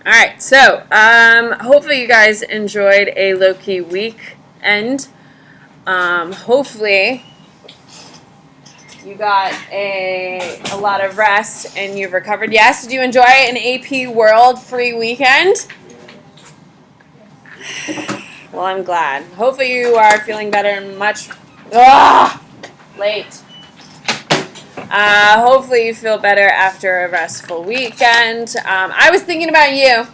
All right, so hopefully you guys enjoyed a low-key weekend. Hopefully you got a lot of rest and you've recovered. Yes, did you enjoy an AP World free weekend? Well, I'm glad. Hopefully you are feeling better and much late. Hopefully you feel better after a restful weekend. I was thinking about you.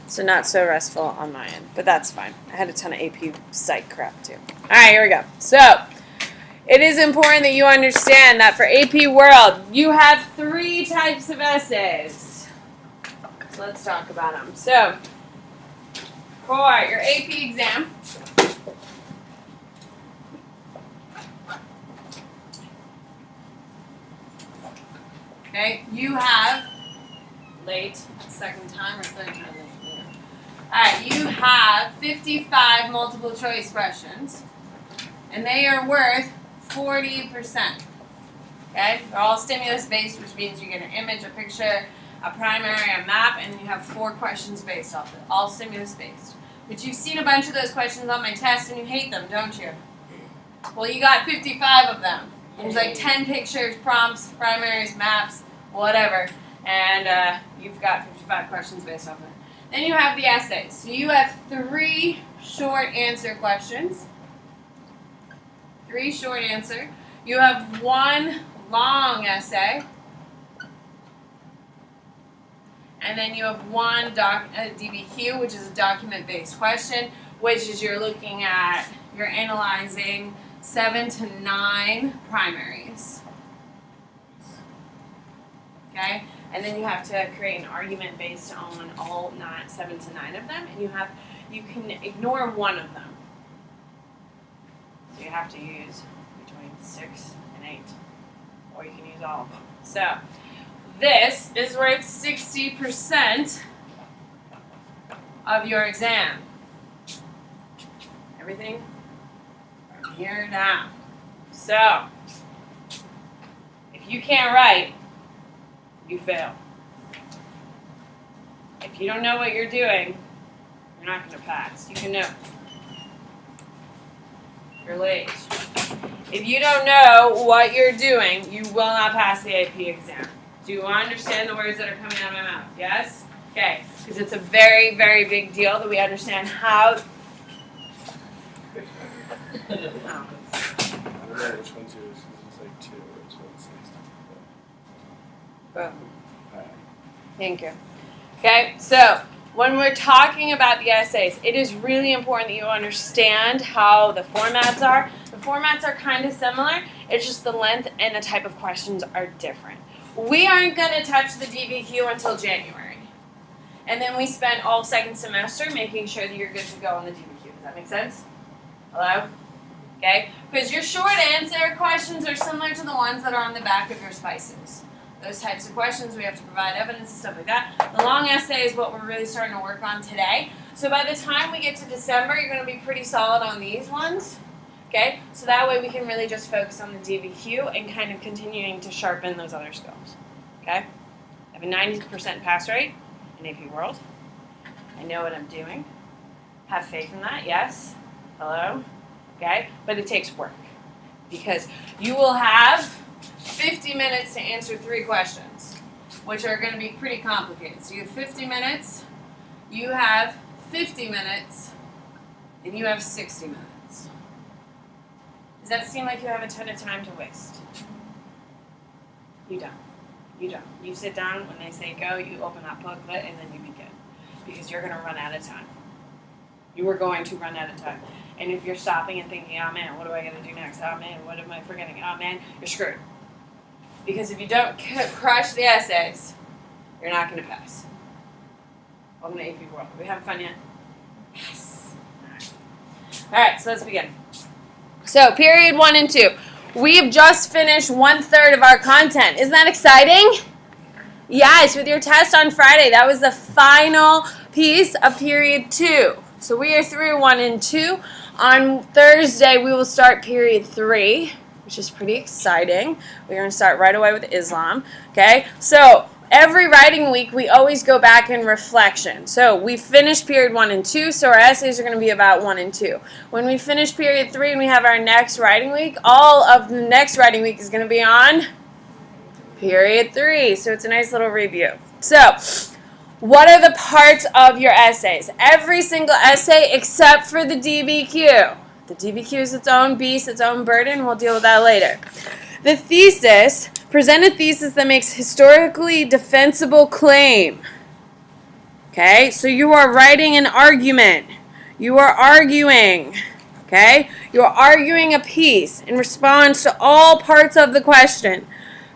So not so restful on my end, but that's fine. I had a ton of AP Psych crap too. All right, here we go. So it is important that you understand that for AP World, you have 3 types of essays. So let's talk about them. So for your AP exam, okay, you have second time or third time late. Alright, you have 55 multiple choice questions, and they are worth 40%. Okay? They're all stimulus based, which means you get an image, a picture, a primary, a map, and you have 4 questions based off it. All stimulus based. But you've seen a bunch of those questions on my test and you hate them, don't you? Well, you got 55 of them. There's like 10 pictures, prompts, primaries, maps, whatever. And you've got 55 questions based off of it. Then you have the essays. So you have 3 short answer questions. 3 short answer. You have 1 long essay. And then you have 1 DBQ, which is a document-based question, which is you're looking at, you're analyzing 7 to 9 primaries. Okay? And then you have to create an argument based on all 7 to 9 of them, and you can ignore 1 of them. So you have to use between 6 and 8, or you can use all of them. So this is worth 60% of your exam. Everything from here down. So if you can't write, you fail. If you don't know what you're doing, you're not going to pass. You can know. You're late. If you don't know what you're doing, you will not pass the AP exam. Do you understand the words that are coming out of my mouth? Yes? Okay. Because it's a very, very big deal that we understand how. I don't know which one to use. It's like 2 or it's 160. Boom. Thank you. Okay, so when we're talking about the essays, it is really important that you understand how the formats are. The formats are kind of similar. It's just the length and the type of questions are different. We aren't going to touch the DBQ until January. And then we spend all second semester making sure that you're good to go on the DBQ. Does that make sense? Hello? Okay? Because your short answer questions are similar to the ones that are on the back of your spices. Those types of questions, we have to provide evidence and stuff like that. The long essay is what we're really starting to work on today. So by the time we get to December, you're going to be pretty solid on these ones. Okay? So that way we can really just focus on the DBQ and kind of continuing to sharpen those other skills. Okay? I have a 90% pass rate in AP World. I know what I'm doing. Have faith in that, yes. Hello? Okay? But it takes work. Because you will have 50 minutes to answer 3 questions, which are going to be pretty complicated. So you have 50 minutes, you have 50 minutes, and you have 60 minutes. Does that seem like you have a ton of time to waste? You don't. You don't. You sit down when they say go, you open that booklet, and then you begin. Because you're going to run out of time. You are going to run out of time. And if you're stopping and thinking, oh man, what do I got to do next? Oh man, what am I forgetting? Oh man, you're screwed. Because if you don't crush the essays, you're not going to pass. Welcome to AP World. Are we having fun yet? Yes. All right, so let's begin. So, period 1 and 2. We've just finished 1/3 of our content. Isn't that exciting? Yes, with your test on Friday. That was the final piece of period 2. So we are through 1 and 2. On Thursday, we will start period 3, which is pretty exciting. We're going to start right away with Islam. Okay, so every writing week, we always go back in reflection. So we finished period 1 and 2, so our essays are going to be about 1 and 2. When we finish period 3 and we have our next writing week, all of the next writing week is going to be on period 3. So it's a nice little review. So, what are the parts of your essays? Every single essay except for the DBQ. The DBQ is its own beast, its own burden. We'll deal with that later. The thesis, present a thesis that makes historically defensible claim. Okay, so you are writing an argument. You are arguing. Okay, you are arguing a piece in response to all parts of the question.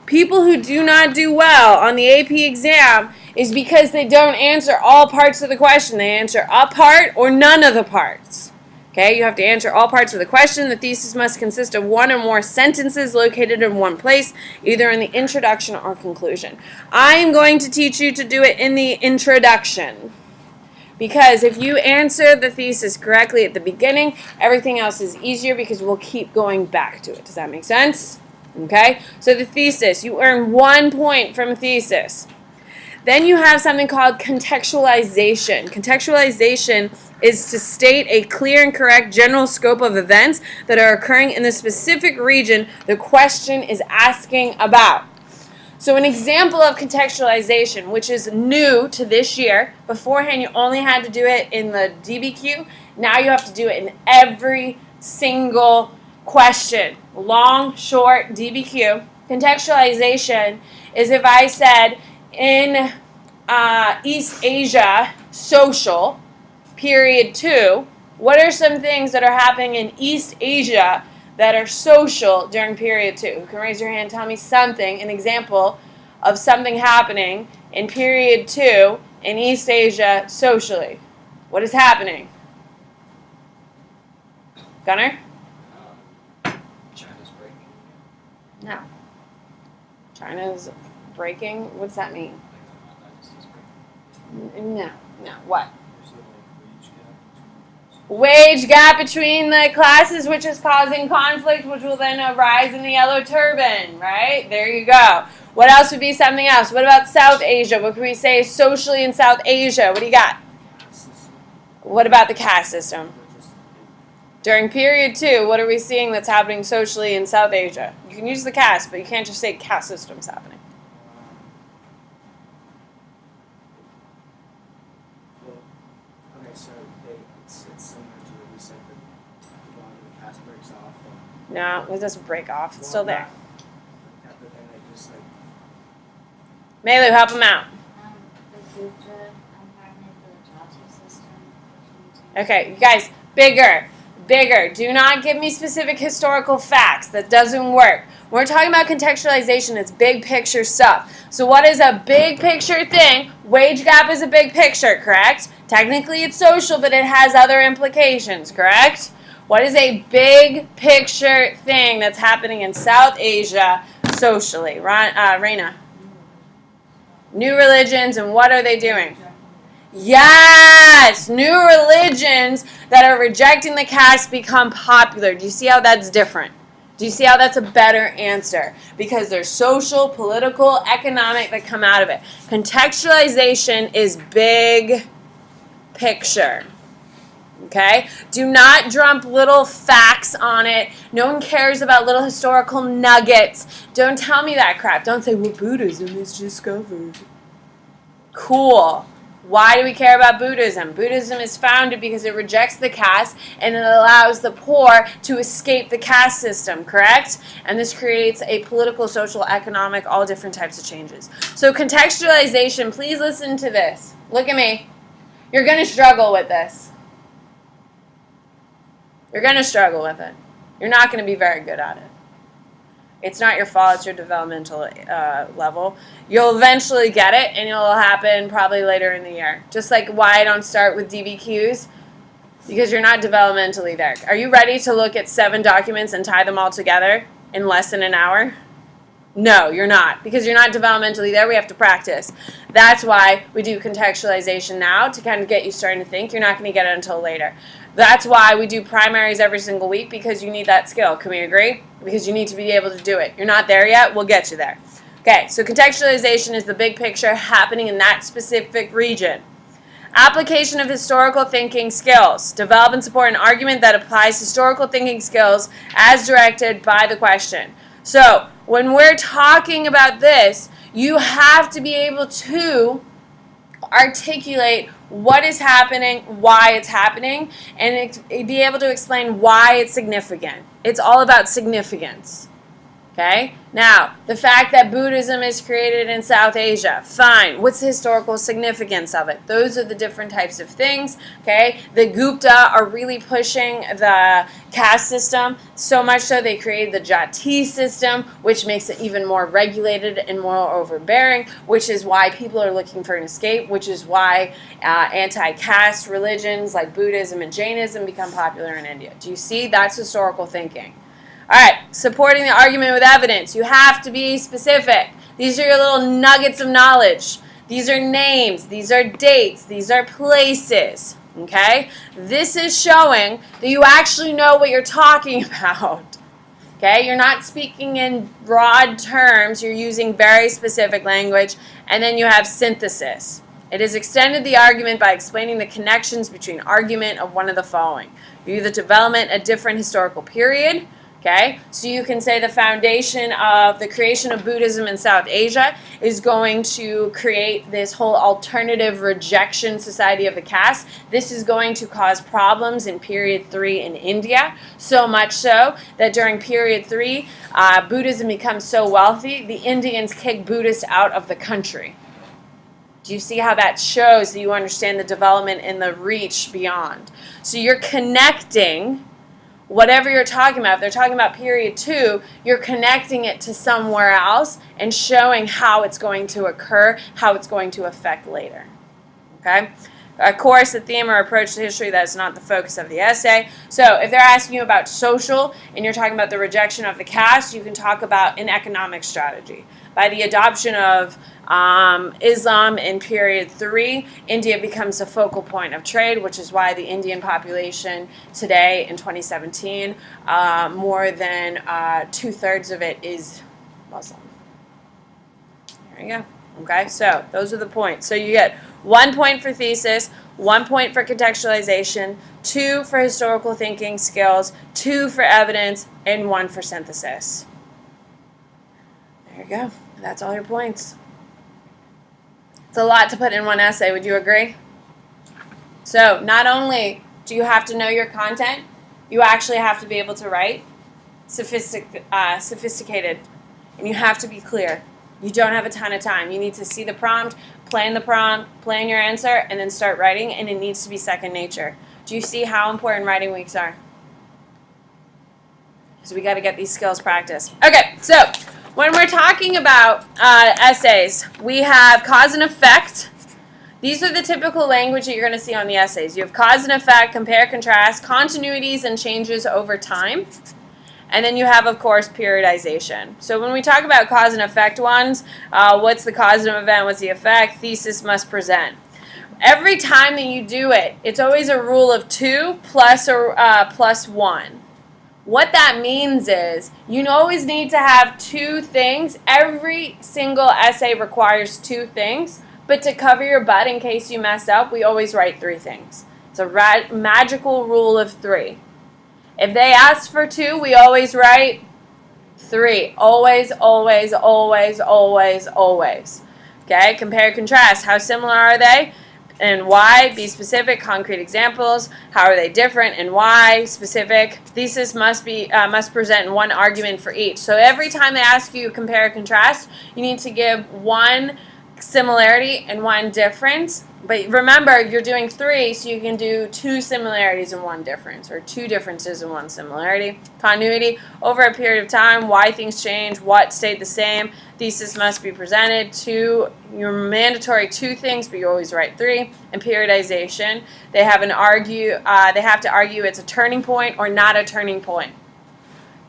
People who do not do well on the AP exam is because they don't answer all parts of the question. They answer a part or none of the parts. Okay, you have to answer all parts of the question. The thesis must consist of one or more sentences located in one place, either in the introduction or conclusion. I am going to teach you to do it in the introduction. Because if you answer the thesis correctly at the beginning, everything else is easier because we'll keep going back to it. Does that make sense? Okay, so the thesis, you earn 1 point from a thesis. Then you have something called contextualization. Contextualization is to state a clear and correct general scope of events that are occurring in the specific region the question is asking about. So an example of contextualization, which is new to this year, beforehand you only had to do it in the DBQ, now you have to do it in every single question. Long, short, DBQ. Contextualization is if I said, in East Asia, social, period 2, what are some things that are happening in East Asia that are social during period 2? You can raise your hand and tell me something, an example of something happening in period 2 in East Asia socially. What is happening? Gunnar? China's breaking. No. China's breaking? What does that mean? No. What? Wage gap between the classes, which is causing conflict, which will then arise in the yellow turban, right? There you go. What else would be something else? What about South Asia? What can we say socially in South Asia? What do you got? What about the caste system? During period 2, what are we seeing that's happening socially in South Asia? You can use the caste, but you can't just say caste system's happening. So it's similar to what we said, but a lot of the cast breaks off. No, it doesn't break off. It's still there. But then they just Melu, help him out. The Gupta environment for the justice system. Okay, you guys, bigger. Do not give me specific historical facts. That doesn't work. When we're talking about contextualization, it's big picture stuff. So what is a big picture thing? Wage gap is a big picture, correct? Technically it's social, but it has other implications, correct? What is a big picture thing that's happening in South Asia socially? Raina. New religions, and what are they doing? Yes! New religions that are rejecting the caste become popular. Do you see how that's different? Do you see how that's a better answer? Because there's social, political, economic that come out of it. Contextualization is big picture. Okay? Do not dump little facts on it. No one cares about little historical nuggets. Don't tell me that crap. Don't say, well, Buddhism is discovered. Cool. Why do we care about Buddhism? Buddhism is founded because it rejects the caste and it allows the poor to escape the caste system, correct? And this creates a political, social, economic, all different types of changes. So contextualization, please listen to this. Look at me. You're going to struggle with this. You're going to struggle with it. You're not going to be very good at it. It's not your fault, it's your developmental level. You'll eventually get it, and it'll happen probably later in the year. Just like why I don't start with DBQs, because you're not developmentally there. Are you ready to look at 7 documents and tie them all together in less than an hour? No, you're not, because you're not developmentally there. We have to practice. That's why we do contextualization now, to kind of get you starting to think. You're not going to get it until later. That's why we do primaries every single week, because you need that skill. Can we agree? Because you need to be able to do it. You're not there yet, we'll get you there. Okay, so contextualization is the big picture happening in that specific region. Application of historical thinking skills. Develop and support an argument that applies historical thinking skills as directed by the question. So, when we're talking about this, you have to be able to articulate what is happening, why it's happening, and be able to explain why it's significant. It's all about significance. Okay? Now, the fact that Buddhism is created in South Asia, fine. What's the historical significance of it? Those are the different types of things. Okay? The Gupta are really pushing the caste system, so much so they created the Jati system, which makes it even more regulated and more overbearing, which is why people are looking for an escape, which is why anti-caste religions like Buddhism and Jainism become popular in India. Do you see? That's historical thinking. All right, supporting the argument with evidence. You have to be specific. These are your little nuggets of knowledge. These are names. These are dates. These are places. Okay? This is showing that you actually know what you're talking about. Okay? You're not speaking in broad terms. You're using very specific language. And then you have synthesis. It has extended the argument by explaining the connections between argument of one of the following. You either development a different historical period. Okay, so you can say the foundation of the creation of Buddhism in South Asia is going to create this whole alternative rejection society of the caste. This is going to cause problems in period 3 in India, so much so that during period 3, Buddhism becomes so wealthy, the Indians kick Buddhists out of the country. Do you see how that shows that you understand the development and the reach beyond? So you're connecting whatever you're talking about. If they're talking about period 2, you're connecting it to somewhere else and showing how it's going to occur, how it's going to affect later. Okay? Of course, the theme or approach to history, that's not the focus of the essay. So if they're asking you about social and you're talking about the rejection of the caste, you can talk about an economic strategy. By the adoption of Islam in period 3, India becomes a focal point of trade, which is why the Indian population today in 2017, more than 2/3 of it is Muslim. There you go. Okay, so those are the points. So you get 1 point for thesis, 1 point for contextualization, 2 for historical thinking skills, 2 for evidence, and 1 for synthesis. There you go. That's all your points. It's a lot to put in one essay, would you agree? So not only do you have to know your content, you actually have to be able to write sophisticated, and you have to be clear. You don't have a ton of time. You need to see the prompt, plan your answer, and then start writing, and it needs to be second nature. Do you see how important writing weeks are? Because we got to get these skills practiced. Okay, so when we're talking about essays, we have cause and effect. These are the typical language that you're going to see on the essays. You have cause and effect, compare, contrast, continuities and changes over time. And then you have, of course, periodization. So when we talk about cause and effect ones, what's the cause of an event, what's the effect? Thesis must present. Every time that you do it, it's always a rule of 2 plus 1. What that means is you always need to have 2 things. Every single essay requires 2 things, but to cover your butt in case you mess up, we always write 3 things. It's a magical rule of 3. If they ask for 2, we always write 3. Always, always, always, always, always. Okay, compare, contrast. How similar are they? And why? Be specific. Concrete examples. How are they different and why? Specific. Thesis must present 1 argument for each. So every time they ask you compare, contrast, you need to give 1 similarity and 1 difference. But remember, you're doing 3, so you can do 2 similarities and 1 difference, or 2 differences and 1 similarity. Continuity, over a period of time, why things change, what stayed the same. Thesis must be presented. 2, your mandatory 2 things, but you always write 3. And periodization, they have to argue it's a turning point or not a turning point.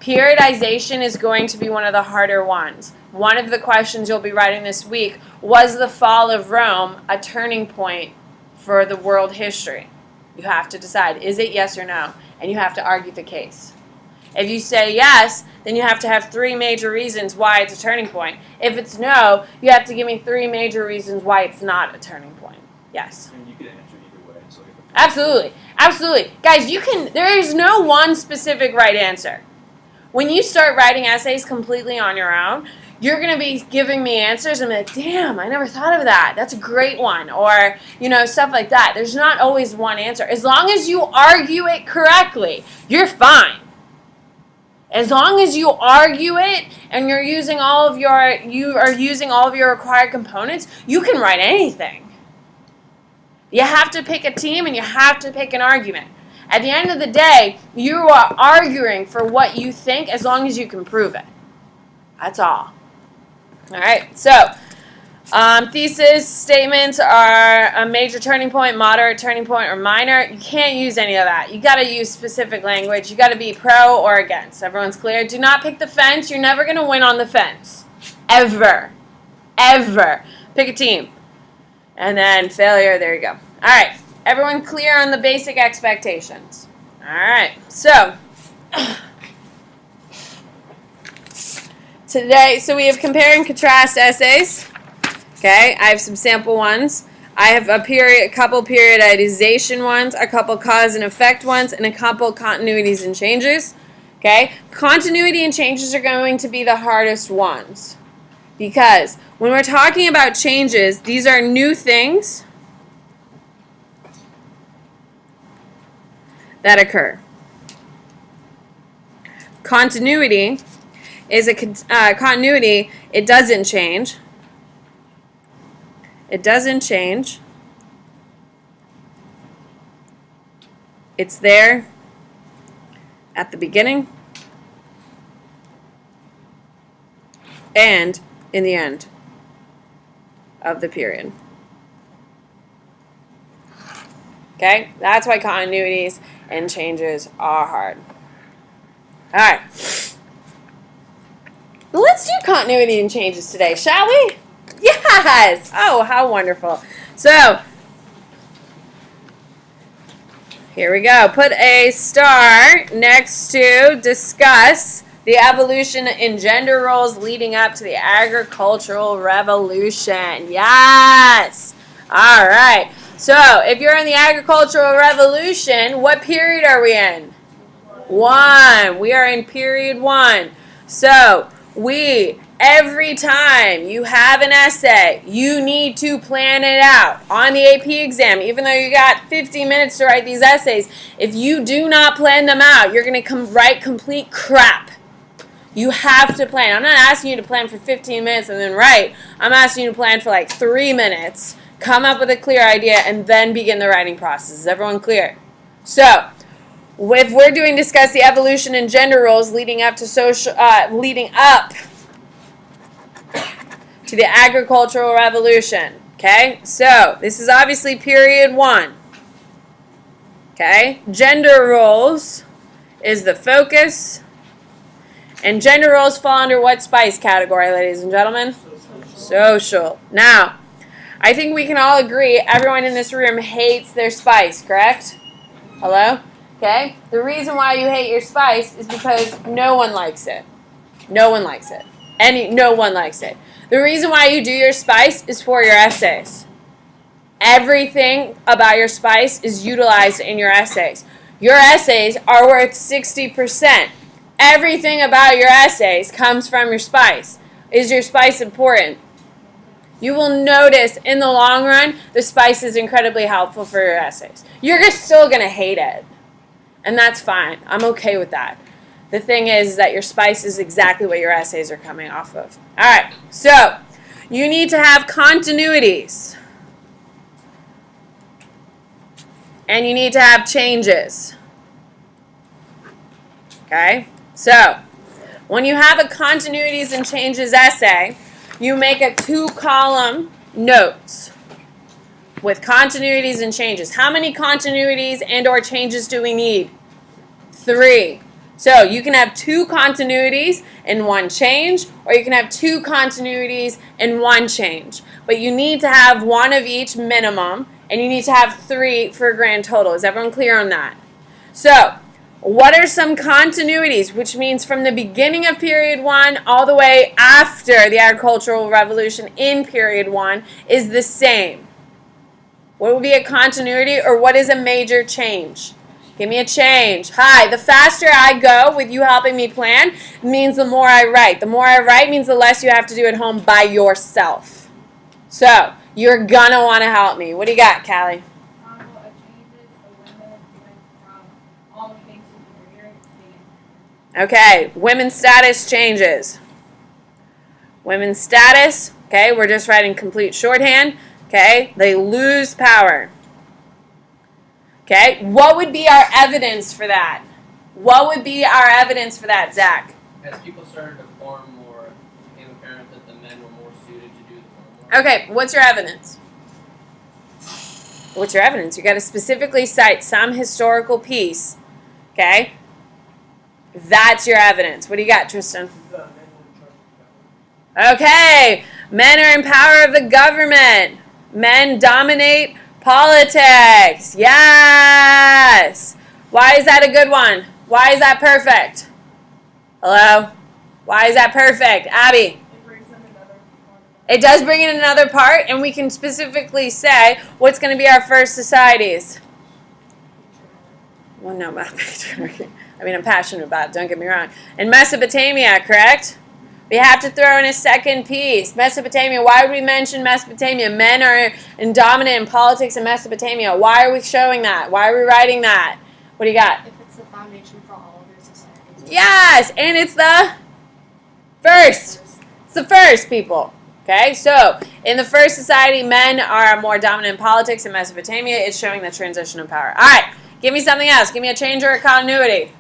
Periodization is going to be one of the harder ones. One of the questions you'll be writing this week, was the fall of Rome a turning point for the world history? You have to decide, is it yes or no? And you have to argue the case. If you say yes, then you have to have 3 major reasons why it's a turning point. If it's no, you have to give me 3 major reasons why it's not a turning point. Yes. And you can answer either way. So Absolutely. Absolutely. Guys, there is no one specific right answer. When you start writing essays completely on your own, you're going to be giving me answers and be like, damn, I never thought of that. That's a great one. Or, stuff like that. There's not always one answer. As long as you argue it correctly, you're fine. As long as you argue it and you are using all of your required components, you can write anything. You have to pick a team and you have to pick an argument. At the end of the day, you are arguing for what you think as long as you can prove it. That's all. All right, so thesis statements are a major turning point, moderate turning point, or minor. You can't use any of that. You got to use specific language. You got to be pro or against. Everyone's clear? Do not pick the fence. You're never going to win on the fence. Ever. Ever. Pick a team. And then failure, there you go. All right, everyone clear on the basic expectations? All right, so today, we have compare and contrast essays. Okay, I have some sample ones. I have a couple periodization ones, a couple cause and effect ones, and a couple continuities and changes. Okay, continuity and changes are going to be the hardest ones because when we're talking about changes, these are new things that occur. Continuity is a continuity. It doesn't change. It doesn't change. It's there at the beginning and in the end of the period. Okay? That's why continuities and changes are hard. All right. Let's do continuity and changes today, shall we? Yes! Oh, how wonderful. So, here we go. Put a star next to discuss the evolution in gender roles leading up to the agricultural revolution. Yes! All right. So, if you're in the agricultural revolution, what period are we in? 1. We are in period 1. So, every time you have an essay, you need to plan it out on the AP exam. Even though you got 15 minutes to write these essays, if you do not plan them out, you're going to write complete crap. You have to plan. I'm not asking you to plan for 15 minutes and then write. I'm asking you to plan for like 3 minutes, come up with a clear idea, and then begin the writing process. Is everyone clear? So, if we're doing discuss the evolution in gender roles leading up to the agricultural revolution. Okay, so this is obviously period 1. Okay, gender roles is the focus, and gender roles fall under what spice category, ladies and gentlemen? Social. Now, I think we can all agree everyone in this room hates their spice, correct? Hello? Okay? The reason why you hate your spice is because no one likes it. No one likes it. No one likes it. The reason why you do your spice is for your essays. Everything about your spice is utilized in your essays. Your essays are worth 60%. Everything about your essays comes from your spice. Is your spice important? You will notice in the long run, the spice is incredibly helpful for your essays. You're still going to hate it. And that's fine. I'm okay with that. The thing is that your spice is exactly what your essays are coming off of. All right, so you need to have continuities. And you need to have changes. Okay, so when you have a continuities and changes essay, you make a 2-column notes with continuities and changes. How many continuities and or changes do we need? 3. So you can have 2 continuities and 1 change, or you can have 2 continuities and 1 change. But you need to have 1 of each minimum, and you need to have 3 for a grand total. Is everyone clear on that? So What are some continuities, which means from the beginning of period 1 all the way after the agricultural revolution in period 1 is the same? What would be a continuity, or what is a major change? Give me a change. Hi, the faster I go with you helping me plan means the more I write. The more I write means the less you have to do at home by yourself. So, you're gonna want to help me. What do you got, Callie? Okay, women's status changes. Women's status, okay, we're just writing complete shorthand. Okay, they lose power. Okay, what would be our evidence for that? What would be our evidence for that, Zach? As people started to farm more, it became apparent that the men were more suited to do the farm work. Okay, what's your evidence? What's your evidence? You got to specifically cite some historical piece. Okay? That's your evidence. What do you got, Tristan? Okay, men are in power of the government. Men dominate politics. Yes. Why is that a good one? Why is that perfect? Hello? Why is that perfect? Abby? It does bring in another part, and we can specifically say what's going to be our first societies. Well, no, not patriarchy. I mean, I'm passionate about it, don't get me wrong. In Mesopotamia, correct? We have to throw in a second piece. Mesopotamia, why would we mention Mesopotamia? Men are dominant in politics in Mesopotamia. Why are we showing that? Why are we writing that? What do you got? If it's the foundation for all of your societies. Yes, and it's the first. It's the first, people. Okay, so in the first society, men are more dominant in politics in Mesopotamia. It's showing the transition of power. All right, give me something else. Give me a change or a continuity.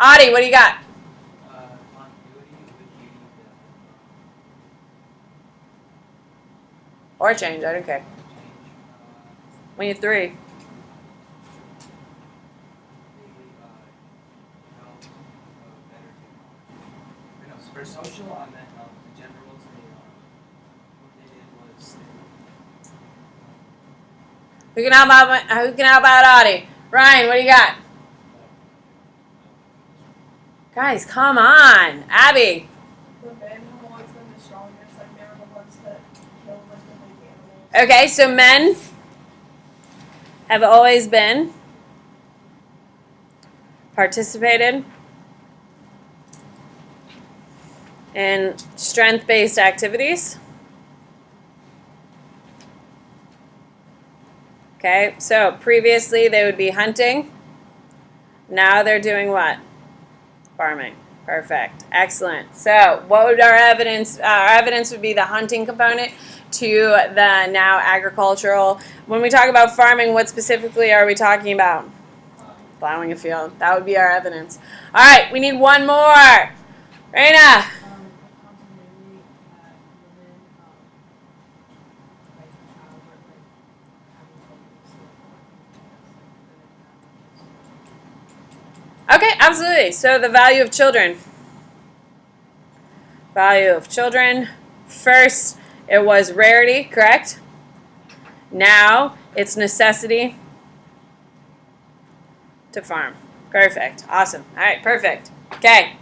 Adi, what do you got? Continuity would be Or change, I don't care. change. We need three. The help of better technology. No, for social, I meant the gender roles. What they did was Who can help out Adi? Ryan, what do you got? Guys, come on. Abby. The men have always been the strongest, like they were the ones that killed like the big animals. Okay, so men have always been participated in strength-based activities. Okay, so previously they would be hunting. Now they're doing what? Farming. Perfect. Excellent. So what would our evidence? Our evidence would be the hunting component to the now agricultural. When we talk about farming, what specifically are we talking about? Plowing a field. That would be our evidence. All right, we need one more. Raina. Okay, absolutely. So the value of children. Value of children. First, it was rarity, correct? Now, it's necessity to farm. Perfect. Awesome. All right, perfect. Okay.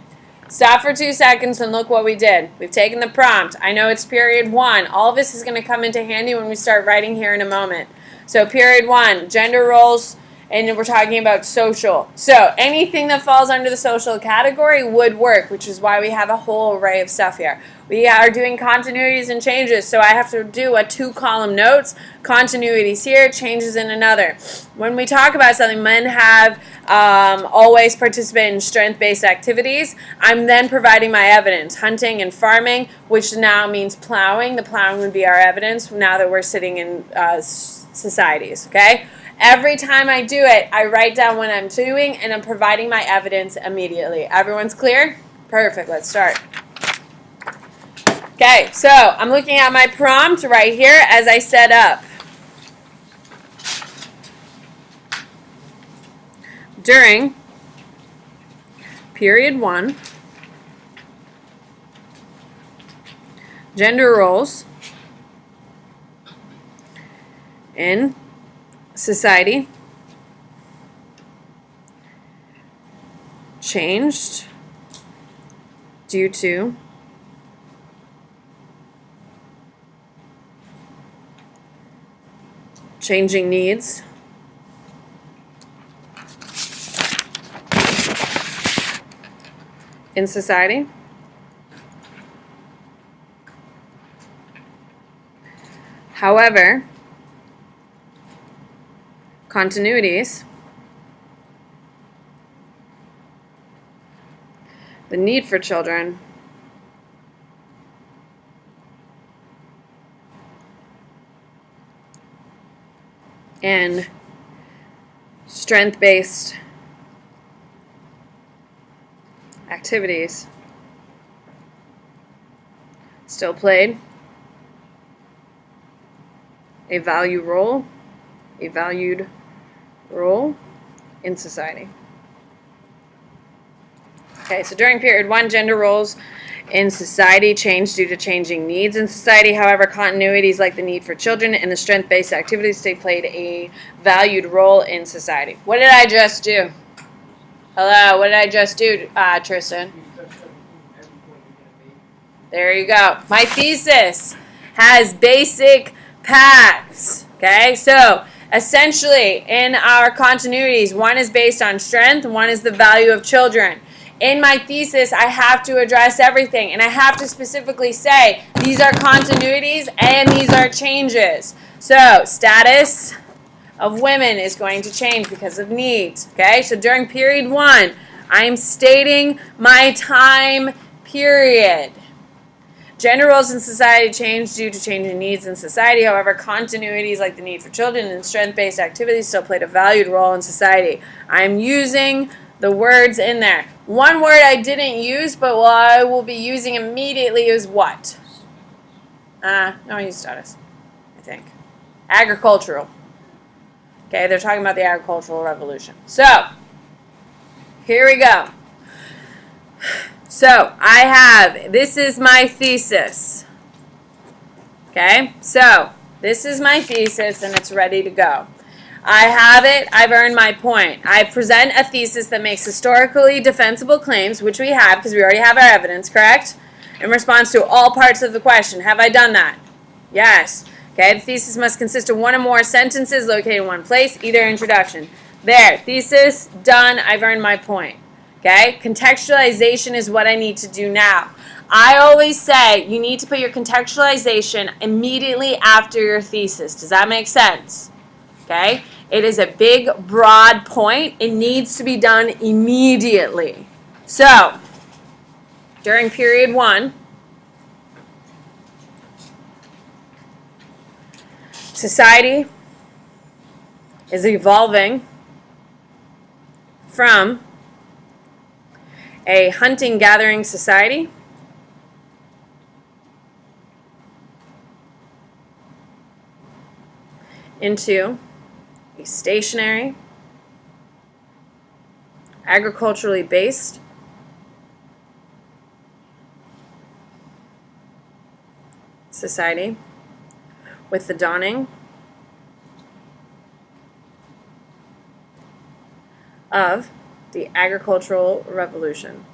Stop for 2 seconds and look what we did. We've taken the prompt. I know it's period 1. All of this is going to come into handy when we start writing here in a moment. So period 1, gender roles, and we're talking about social. So anything that falls under the social category would work, which is why we have a whole array of stuff here. We are doing continuities and changes, so I have to do a 2-column notes. Continuities here, changes in another. When we talk about something, men have always participated in strength-based activities. I'm then providing my evidence, hunting and farming, which now means plowing. The plowing would be our evidence now that we're sitting in societies, okay? Every time I do it, I write down what I'm doing, and I'm providing my evidence immediately. Everyone's clear? Perfect. Let's start. Okay, so I'm looking at my prompt right here as I set up. During period 1, gender roles in society changed due to changing needs in society. However, continuities, the need for children, and strength-based activities still played a valued role in society. Okay, so during period 1, gender roles in society changed due to changing needs in society. However, continuities like the need for children and the strength-based activities, they played a valued role in society. What did I just do? Hello, what did I just do, Tristan? There you go. My thesis has basic paths. Okay, so essentially in our continuities, one is based on strength, one is the value of children. In my thesis, I have to address everything, and I have to specifically say these are continuities and these are changes. So status of women is going to change because of needs. Okay, so during period 1, I'm stating my time period. Gender roles in society change due to changing needs in society. However, continuities like the need for children and strength-based activities still played a valued role in society. I'm using the words in there. One word I didn't use, but what I will be using immediately is what? No, I used status, I think. Agricultural. Okay, they're talking about the agricultural revolution. So, here we go. So, I have, this is my thesis. Okay, so, this is my thesis and it's ready to go. I have it, I've earned my point. I present a thesis that makes historically defensible claims, which we have because we already have our evidence, correct? In response to all parts of the question. Have I done that? Yes. Okay, the thesis must consist of one or more sentences located in one place, either introduction. There, thesis, done, I've earned my point. Okay, contextualization is what I need to do now. I always say you need to put your contextualization immediately after your thesis. Does that make sense? Okay, it is a big, broad point. It needs to be done immediately. So, during period 1, society is evolving from a hunting-gathering society into a stationary, agriculturally based society with the dawning of the agricultural revolution.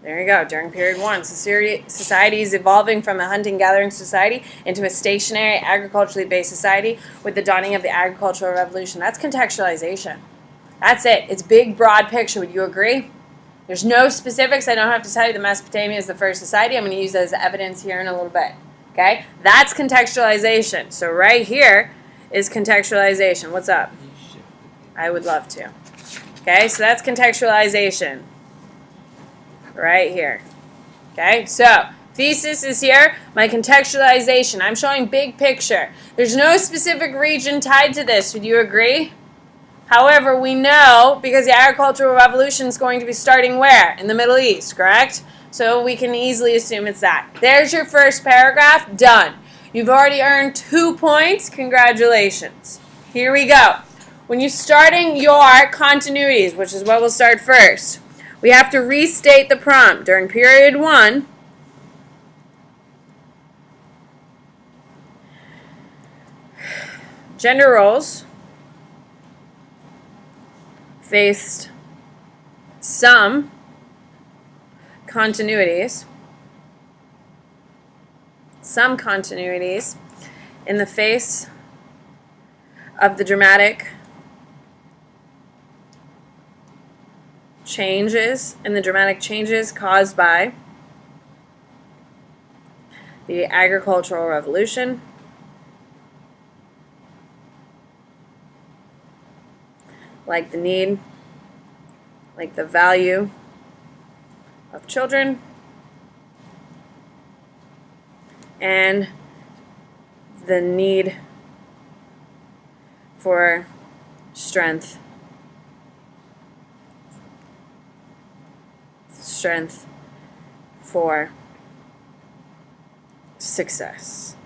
There you go. During period 1, society is evolving from a hunting-gathering society into a stationary, agriculturally based society with the dawning of the agricultural revolution. That's contextualization. That's it. It's big, broad picture. Would you agree? There's no specifics. I don't have to tell you that Mesopotamia is the first society. I'm going to use that as evidence here in a little bit. Okay? That's contextualization. So right here is contextualization. What's up? I would love to. Okay? So that's contextualization. Right here. Okay, so thesis is here. My contextualization. I'm showing big picture. There's no specific region tied to this. Would you agree? However, we know because the agricultural revolution is going to be starting where? In the Middle East, correct? So we can easily assume it's that. There's your first paragraph. Done. You've already earned 2 points. Congratulations. Here we go. When you're starting your continuities, which is what we'll start first, we have to restate the prompt. During period 1, gender roles faced some continuities in the face of the dramatic changes caused by the agricultural revolution, like the value of children, and the need for strength for success.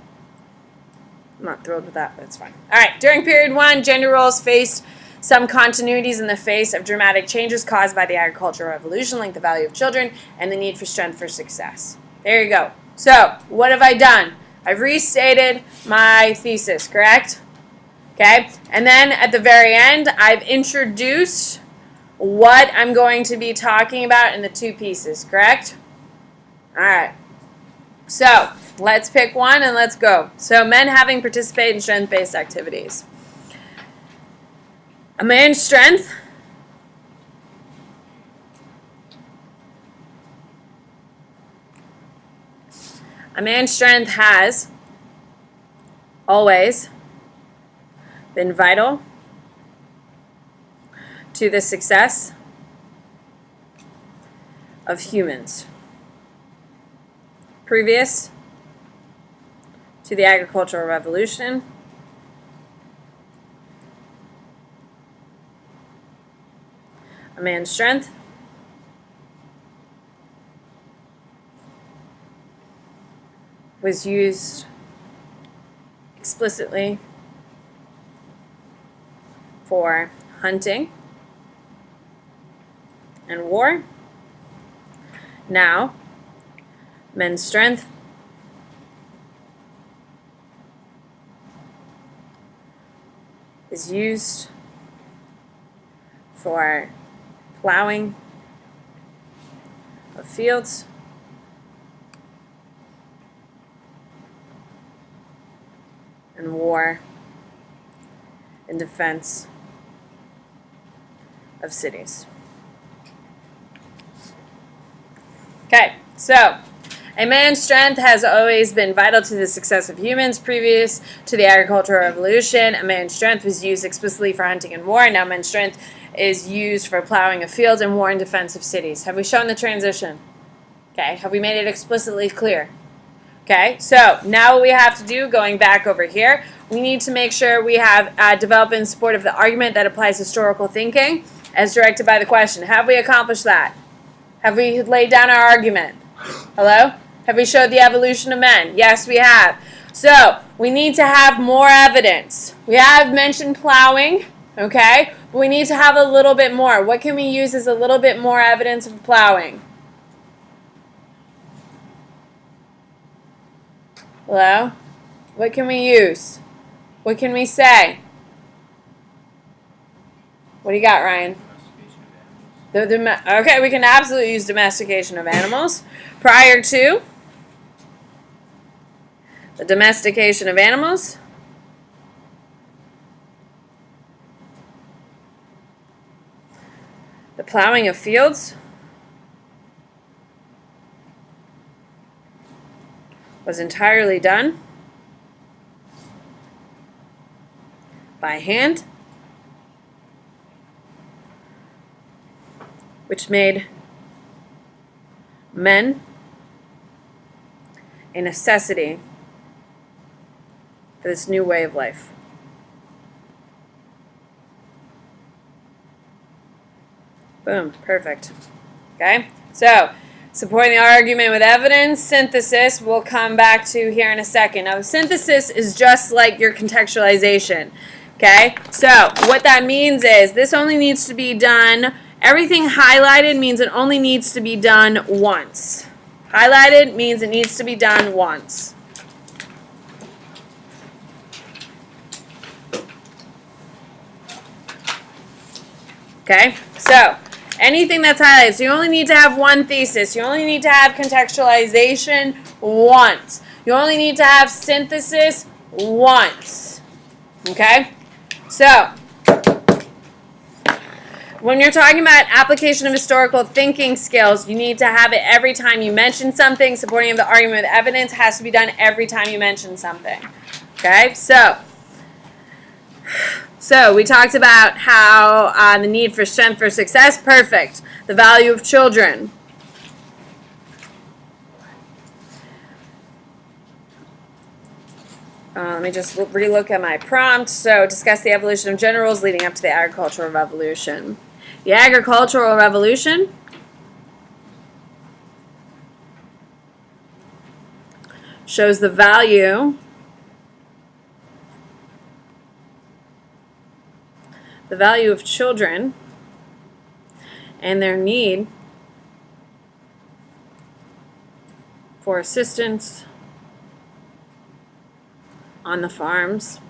I'm not thrilled with that, but it's fine. All right, during period 1, gender roles faced some continuities in the face of dramatic changes caused by the agricultural revolution, like the value of children and the need for strength for success. There you go. So, what have I done? I've restated my thesis, correct? Okay, and then at the very end, I've introduced what I'm going to be talking about in the 2 pieces, correct? All right. So, let's pick one and let's go. So, men having participated in strength-based activities. A man's strength has always been vital to the success of humans. Previous to the agricultural revolution, a man's strength was used explicitly for hunting and war. Now, men's strength is used for plowing of fields, and war in defense of cities. Okay, so a man's strength has always been vital to the success of humans. Previous to the agricultural revolution, a man's strength was used explicitly for hunting and war. Now men's strength is used for plowing of fields and war in defense of cities. Have we shown the transition? Okay, have we made it explicitly clear? Okay, so now what we have to do, going back over here, we need to make sure we have developed in support of the argument that applies historical thinking as directed by the question. Have we accomplished that? Have we laid down our argument? Hello? Have we showed the evolution of men? Yes, we have. So, we need to have more evidence. We have mentioned plowing, okay? But we need to have a little bit more. What can we use as a little bit more evidence of plowing? Hello? What can we use? What can we say? What do you got, Ryan? Okay, we can absolutely use domestication of animals. Prior to the domestication of animals, the plowing of fields was entirely done by hand, which made men a necessity for this new way of life. Boom, perfect. Okay, so supporting the argument with evidence, synthesis, we'll come back to here in a second. Now, the synthesis is just like your contextualization. Okay, so what that means is this only needs to be done. Everything highlighted means it only needs to be done once. Highlighted means it needs to be done once. Okay, so anything that's highlighted, so you only need to have one thesis. You only need to have contextualization once. You only need to have synthesis once. Okay, so when you're talking about application of historical thinking skills, you need to have it every time you mention something. Supporting of the argument with evidence has to be done every time you mention something. Okay, so we talked about how the need for strength for success, perfect. The value of children. Let me just relook at my prompt. So, discuss the evolution of gender roles leading up to the agricultural revolution. The agricultural revolution shows the value of children and their need for assistance on the farms.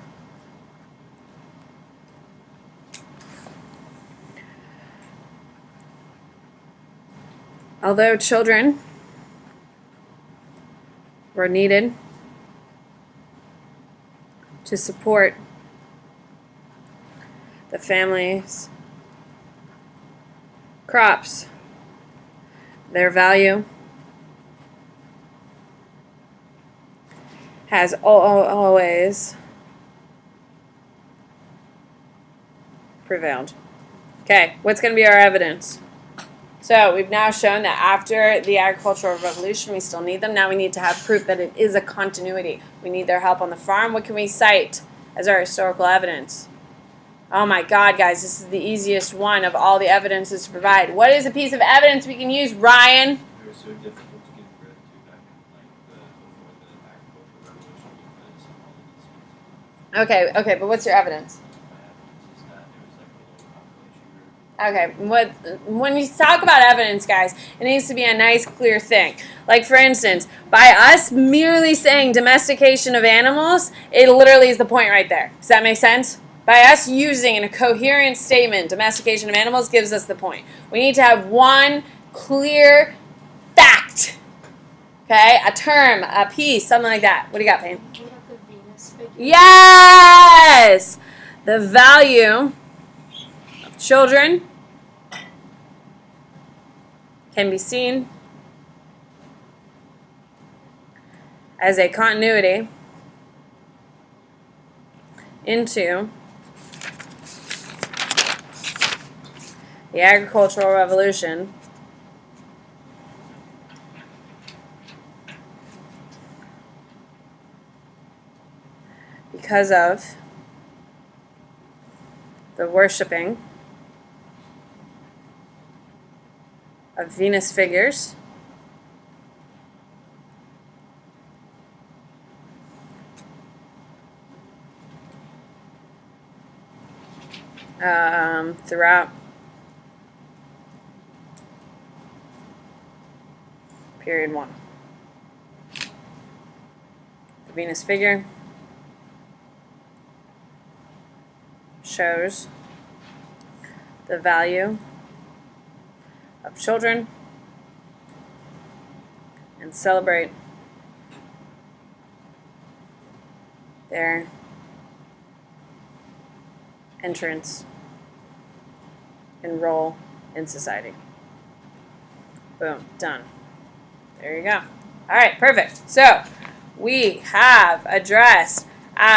Although children were needed to support the family's crops, their value has always prevailed. Okay, what's going to be our evidence? So we've now shown that after the agricultural revolution, we still need them. Now we need to have proof that it is a continuity. We need their help on the farm. What can we cite as our historical evidence? Oh my God, guys, this is the easiest one of all the evidences to provide. What is a piece of evidence we can use, Ryan? They were so difficult to give birth to back in before the agricultural revolution because all of these Okay, but what's your evidence? my evidence is that there was like a low population group. Okay, when you talk about evidence, guys, it needs to be a nice, clear thing. Like, for instance, by us merely saying domestication of animals, it literally is the point right there. Does that make sense? By us using in a coherent statement, domestication of animals gives us the point. We need to have one clear fact. Okay, a term, a piece, something like that. What do you got, Payne? What about the Venus figure? Yes! The value of children can be seen as a continuity into the agricultural revolution because of the worshiping of Venus figures throughout period 1. The Venus figure shows the value of children and celebrate their entrance and role in society. Boom, done. There you go. All right, perfect. So we have addressed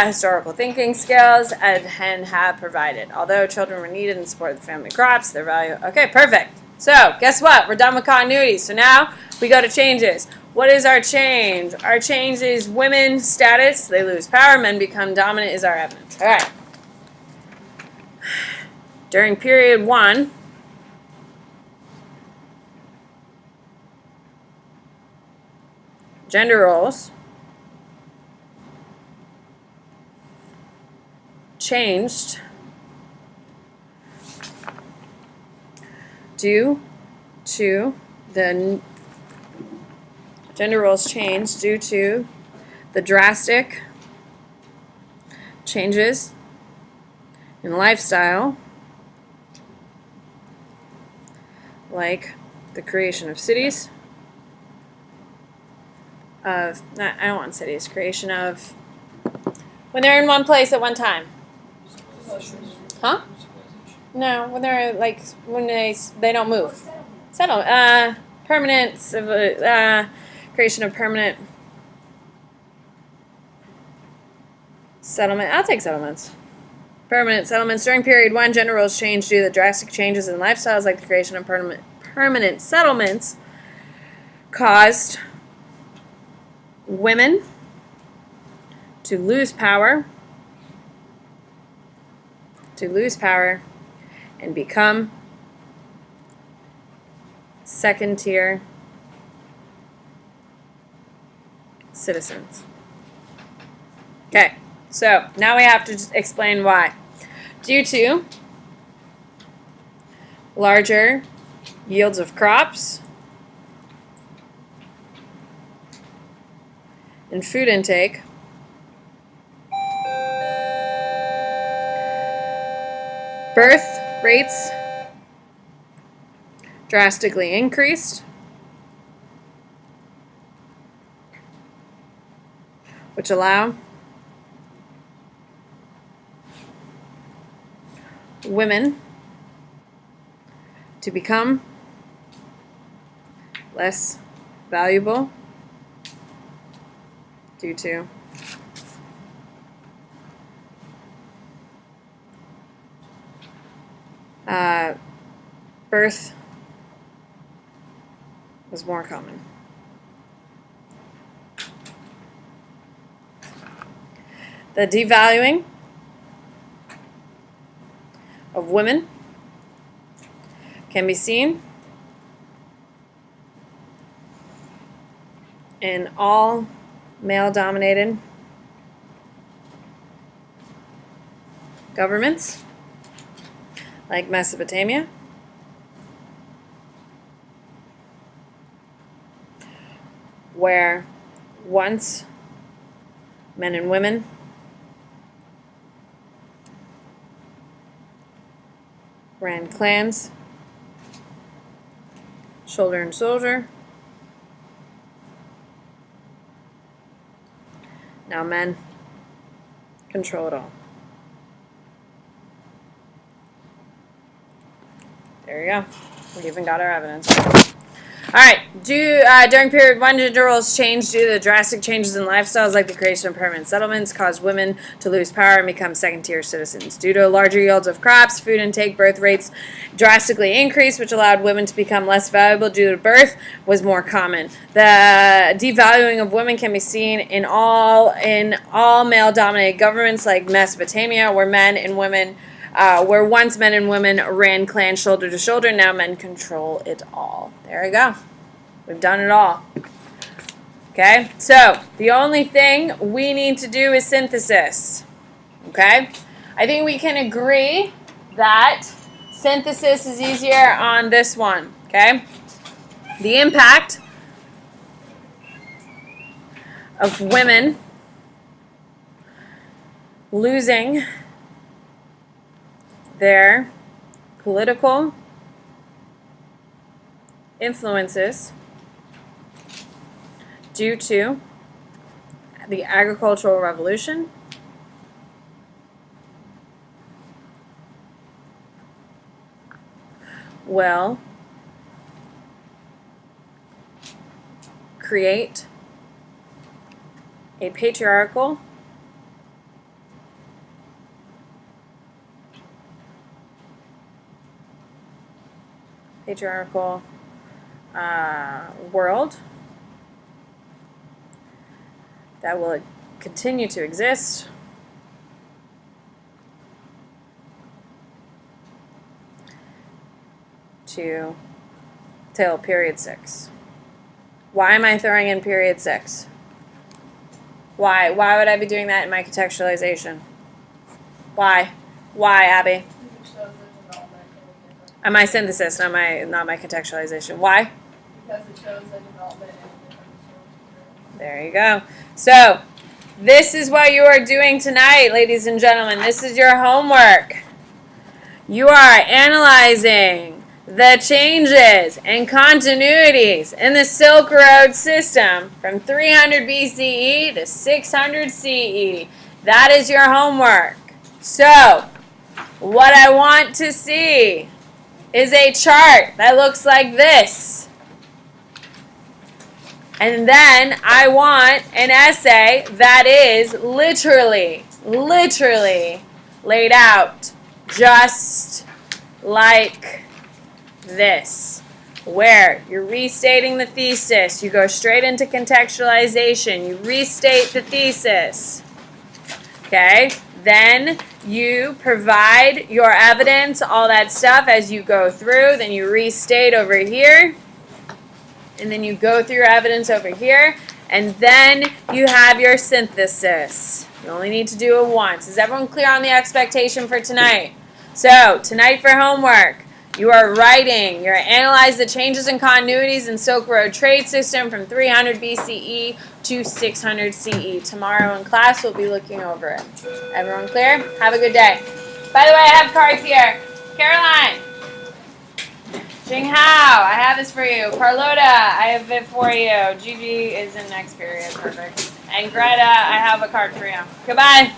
historical thinking skills and have provided. Although children were needed in support of the family crops, their value. Okay, perfect. So guess what? We're done with continuity. So now we go to changes. What is our change? Our change is women's status. They lose power. Men become dominant is our evidence. All right. During period 1, gender roles changed due to the drastic changes in lifestyle like the creation of cities, I don't want cities, creation of, when they're in one place at one time. Huh? No, when they're like, when they don't move. Settle, permanent, creation of permanent settlement. I'll take settlements. Permanent settlements. During period 1, gender roles change due to the drastic changes in lifestyles, like the creation of permanent settlements caused women to lose power and become second-tier citizens. Okay, so now we have to just explain why. Due to larger yields of crops and food intake, birth rates drastically increased, which allow women to become less valuable due to birth was more common. The devaluing of women can be seen in all male-dominated governments like Mesopotamia, where once men and women ran clans, shoulder and shoulder. Now men control it all. There you go. We even got our evidence. All right. During period 1, gender roles changed due to the drastic changes in lifestyles, like the creation of permanent settlements, caused women to lose power and become second-tier citizens. Due to larger yields of crops, food intake, birth rates drastically increased, which allowed women to become less valuable due to birth was more common. The devaluing of women can be seen in all male-dominated governments like Mesopotamia, where where once men and women ran clans shoulder to shoulder, now men control it all. There you go. We've done it all. Okay? So, the only thing we need to do is synthesis. Okay? I think we can agree that synthesis is easier on this one. Okay? The impact of women losing their political influences due to the agricultural revolution, will create a patriarchal world that will continue to exist till period 6. Why am I throwing in period 6? Why would I be doing that in my contextualization? Why, Abby? And my synthesis, not my contextualization. Why? Because it shows the development and the different. There you go. So, this is what you are doing tonight, ladies and gentlemen. This is your homework. You are analyzing the changes and continuities in the Silk Road system from 300 BCE to 600 CE. That is your homework. So, what I want to see is a chart that looks like this. And then I want an essay that is literally laid out just like this, where you're restating the thesis, you go straight into contextualization, you restate the thesis, okay? Then you provide your evidence, all that stuff as you go through, then you restate over here, and then you go through your evidence over here, and then you have your synthesis. You only need to do it once. Is everyone clear on the expectation for tonight? So, tonight for homework, you are writing, you're analyzing the changes and continuities in Silk Road trade system from 300 BCE to 600 CE. Tomorrow in class, we'll be looking over it. Everyone clear? Have a good day. By the way, I have cards here. Caroline. Jing Hao, I have this for you. Carlota, I have it for you. Gigi is in next period. Perfect. And Greta, I have a card for you. Goodbye.